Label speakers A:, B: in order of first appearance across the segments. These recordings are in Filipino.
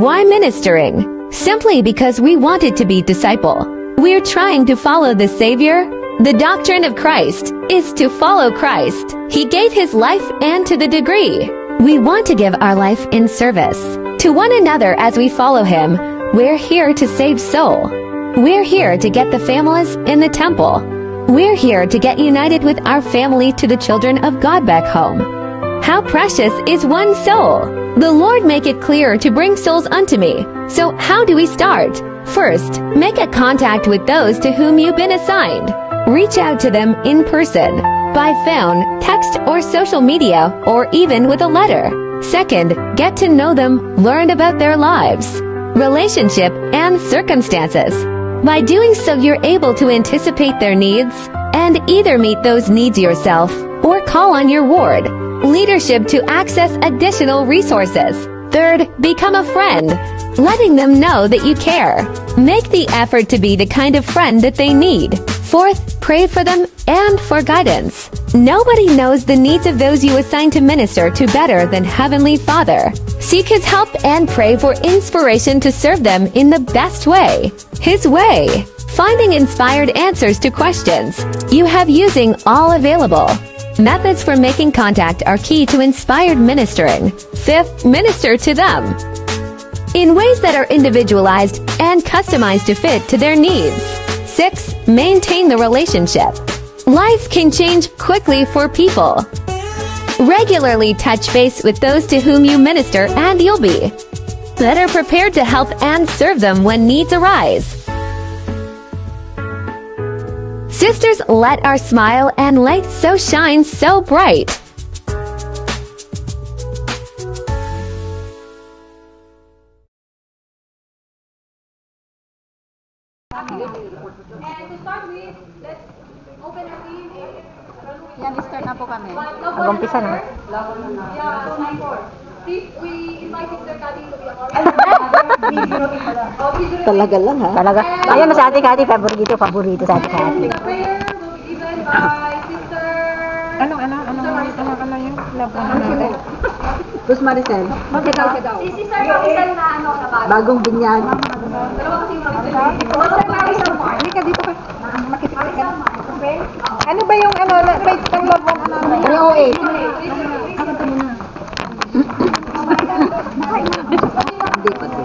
A: Why ministering? Simply because we wanted to be disciple. We're trying to follow the Savior. The doctrine of Christ is to follow Christ. He gave his life, and to the degree we want to give our life in service to one another as we follow him, we're here to save soul. We're here to get the families in the temple. We're here to get united with our family to the children of God back home. How precious is one soul! The Lord make it clear to bring souls unto me. So how do we start? First, make a contact with those to whom you've been assigned. Reach out to them in person, by phone, text, or social media, or even with a letter. Second, get to know them, learn about their lives, relationship, and circumstances. By doing so, you're able to anticipate their needs and either meet those needs yourself or call on your ward leadership to access additional resources. Third, become a friend, letting them know that you care. Make the effort to be the kind of friend that they need. Fourth, pray for them and for guidance. Nobody knows the needs of those you assign to minister to better than Heavenly Father. Seek his help and pray for inspiration to serve them in the best way. His way. Finding inspired answers to questions you have using all available. Methods for making contact are key to inspired ministering. Fifth, minister to them in ways that are individualized and customized to fit to their needs. 6. Maintain the relationship. Life can change quickly for people. Regularly touch base with those to whom you minister and you'll be better prepared to help and serve them when needs arise. Sisters, let our smile and light so shine so bright.
B: And to start with, let's open our team.
C: Yan, start na po kami.
D: Mag-umpisa na.
B: Yeah, so my board. Please, we invite Sister Kati to be a part.
D: Talaga lang ha? Talaga. Ayan, sa ate Kati, favorito sa ate Kati.
B: The prayer will be given by Sister...
C: Ano yung laban natin?
D: Gus Maricel.
B: Si Sister Maricel na na bago.
D: Bagong binyan.
B: Dalawa kasi yung Maricel. Sister Maricel mo.
C: Hindi ka dito ka. Makikita ka. Ano ba yung page ng laban?
D: 308. Hindi pa din.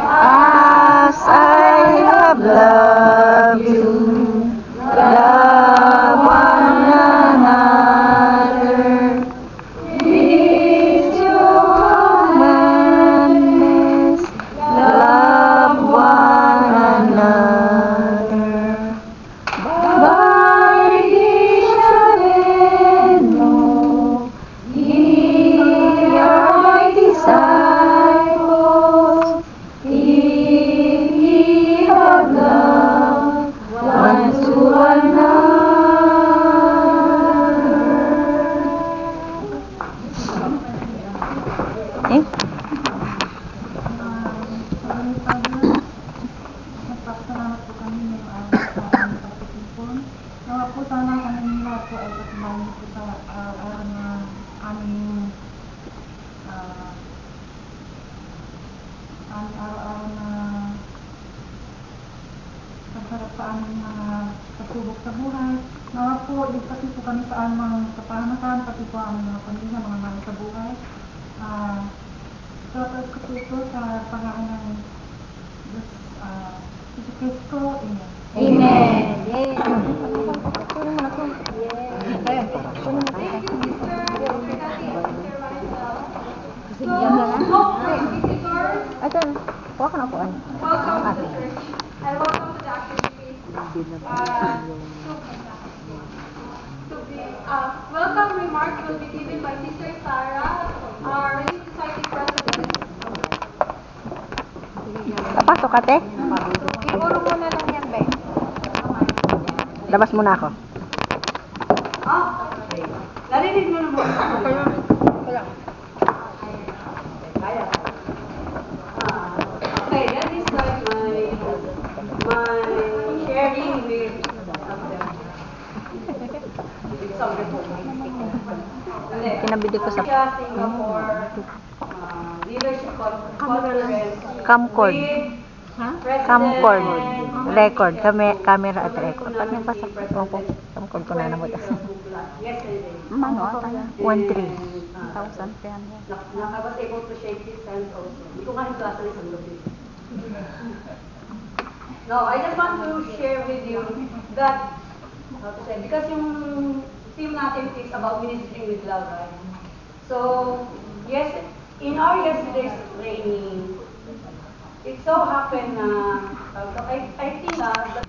D: As I have loved you, love one another. These two commandments, love one another. By these shall men know ye are my disciples, if ye have love one to another.
C: Nagpapasalamat po kami ngayong araw sa aming pagtitipon. Nawa po sana kami lahat po ay katubayan po sa araw na aming araw-araw na pagharap sa aming mga pagsubok sa buhay. Nawa po, pati po kami sa aming kapahamakan, pati po ang mga pamilya, mga mahal sa buhay. Tapos ko po ito sa pangalan ng Diyos, Jesu Cristo. Amen.
D: Amen.
B: Thank you, Sister. So, visitors,
D: Ito, huwag ka na po.
B: welcome, sisters. And welcome to the activity. Welcome remarks will be given by Sister Sarah, our Relief Society President.
D: Papasok ka, te?
C: Siguro muna lang yan, Bay.
D: Labas muna ako.
B: Narinig mo na mo. Okay, that is like my sharing with
D: Kinabili ko sa
B: Singapore leadership conference
D: Camcord.
B: with
D: Camcord.
B: President
D: Record. Camera at record. Pag nagpasa ko, Camcord ko na namod.
B: yesterday.
C: Ano?
D: 1,300.
B: I was able to shake his hand also. Hindi ko nga nagkasa ng isang gabi. No, I just want to share with you that, how to say, because yung team natin is about ministering with love, right? So, yes, in our yesterday's training, it so happened na, I think that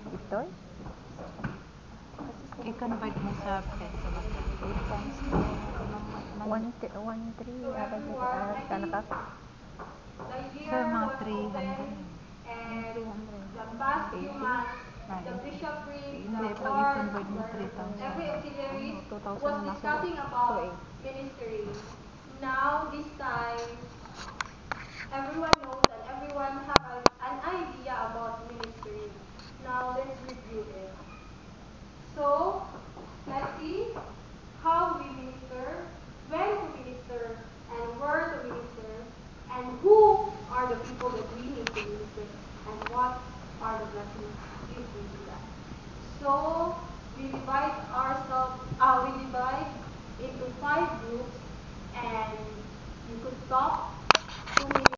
D: Ito?
C: I-convert mo sa peso.
D: 1,300. Sana ka?
B: the year
C: Sir, mga
B: was
C: 300.
B: open, and the past few months, the bishopric,
C: Hindi,
B: the
C: pag
B: board,
C: i-convert mo 3,000.
B: every auxiliary was discussing about ministry. Now, this time, everyone knows and everyone have an idea about ministry. Now, let's review it. So, let's see how we minister, when to minister, and where to minister, and who are the people that we need to minister, and what are the blessings if we do that. So, we divide into 5 groups, and you could stop to minister,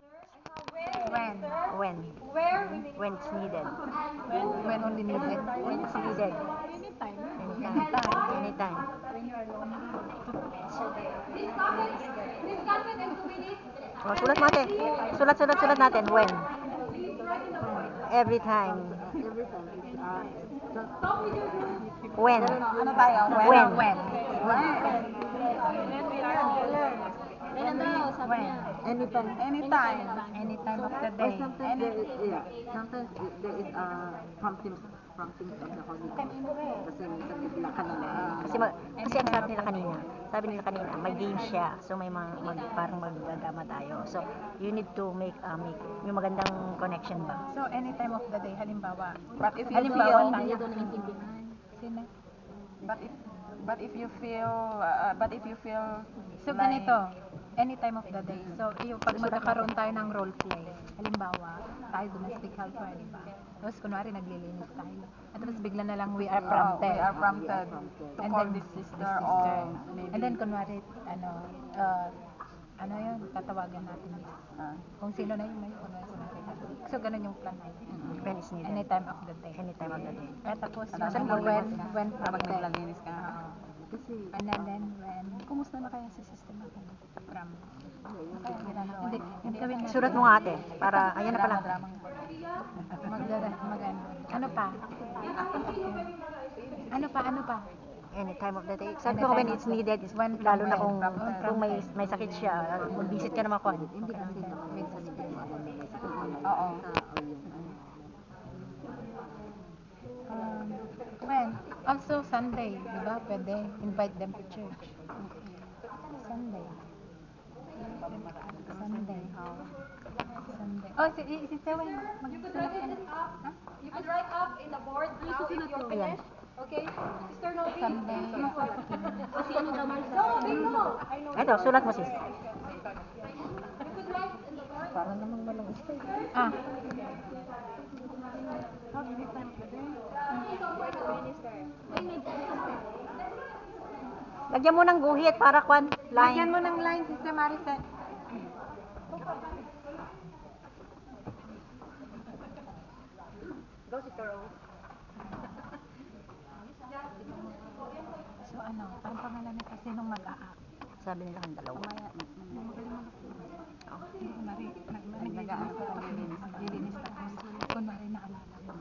D: When?
B: where we minister,
D: When it's needed.
C: When only needed.
D: When it's needed.
C: Anytime.
D: Anytime.
B: discuss it in 2 minutes.
D: Oh, sulat natin. Sulat natin. When? Every time. When?
C: Ano tayo?
D: When?
C: Anytime of the day.
E: Sometimes there is promptings of the Holy Ghost. Kasi minsan bigla ka na
D: Kasi ang sabi nila kanina, may game siya. So may parang magagama tayo. So you need to make yung magandang connection ba?
C: So, anytime of the day, halimbawa.
E: But if you
C: Halimbawa,
E: feel-
C: Sino?
E: But if you feel
C: So, ganito, any time of the day. So, pag magkakaroon tayo ng role play, halimbawa, tayo domestic helper, di ba? Tapos, kunwari, naglilinis tayo. At tapos, bigla na lang, we are prompted.
E: we are prompted to
C: And
E: call
C: then,
E: this sister or maybe
C: And then, kunwari, ano yun, tatawagan natin. Kung sino na yun, may kunwari. So, ganun yung plan natin.
D: When it's needed.
C: Any time of the day.
D: Anytime of the day.
C: At tapos,
E: Saan
C: yung
E: mo
C: when
E: kapag
C: prompted.
E: naglalinis ka. Kasi
C: And then, when, kumusta na kaya sa system natin? From, hindi kami na.
D: Sulat mo nga ate. Para, ayan na pala.
C: Ano pa? Ano pa?
D: Anytime of the day. Sabi ko when it's needed, is lalo na kung may sakit siya, mag-visit ka naman ko.
C: Hindi kasi may system.
E: oo.
C: When? Also Sunday, di ba? Pwede invite them to church. Sunday. Oh, si Sewen.
B: You could write it up. You could write up in the board now if you're finished. Okay? Sister Novi.
C: Sunday.
B: No, wait, no. I know.
D: Ito, sulat mo sis.
B: You could write in the board.
D: Para namang walang stay.
C: Ah.
D: Lagyan mo ng guhit para kwan.
C: Lagyan
D: Line.
C: mo ng line, Sister Maricel.
D: Go si Rose.
C: So ano, parang pangalan na kasi nung mag-a-act.
D: Sabi nila ang dalawa.
C: Naglilinis tapos kunwari naalala ko.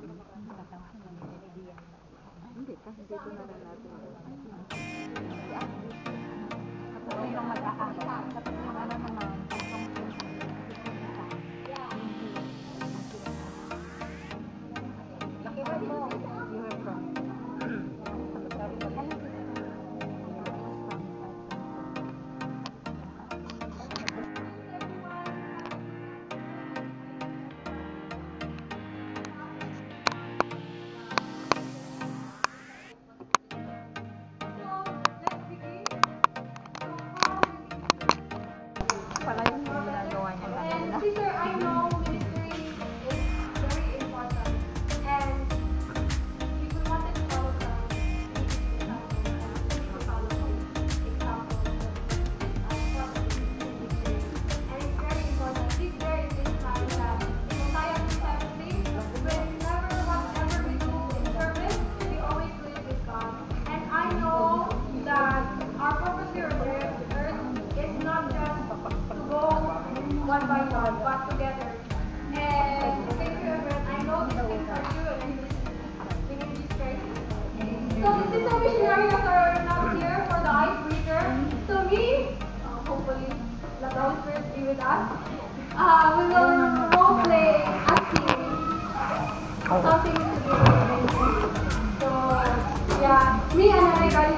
C: Tatawagan.
E: Hindi, kasi dito na rin natin.
C: Tapos yung mag-a-act. Tapos yung ano naman, itong
B: with us. We will role play acting something to do with ministry. So yeah, me and I got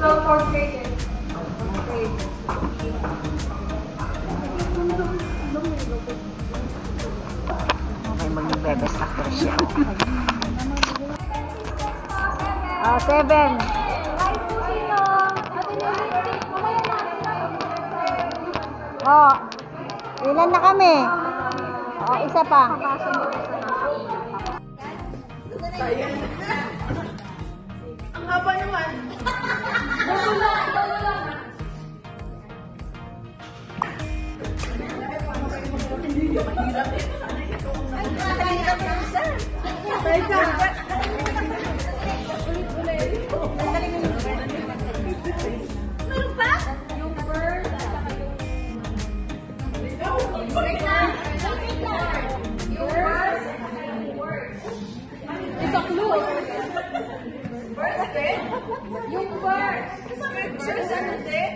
B: well portrayed.
D: May mag-best actor siya. Oh, 7. Oh, ilan na kami? Oh, isa pa.
F: Ang haba naman. Meron pa? Yung bird at saka yung bird. It's a clue. Bird, okay? Yung bird. Bird, okay?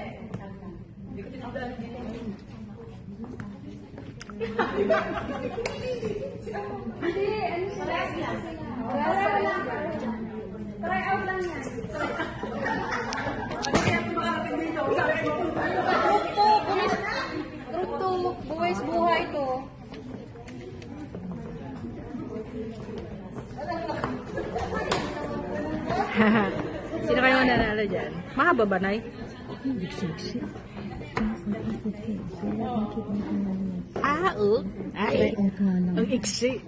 F: Hindi, ano siya? Try out lang yan. Trukto, buwis buhay to.
E: Sino kayo nanalo dyan? Mahaba ba, Nay? Oo. Ay, ang iksi.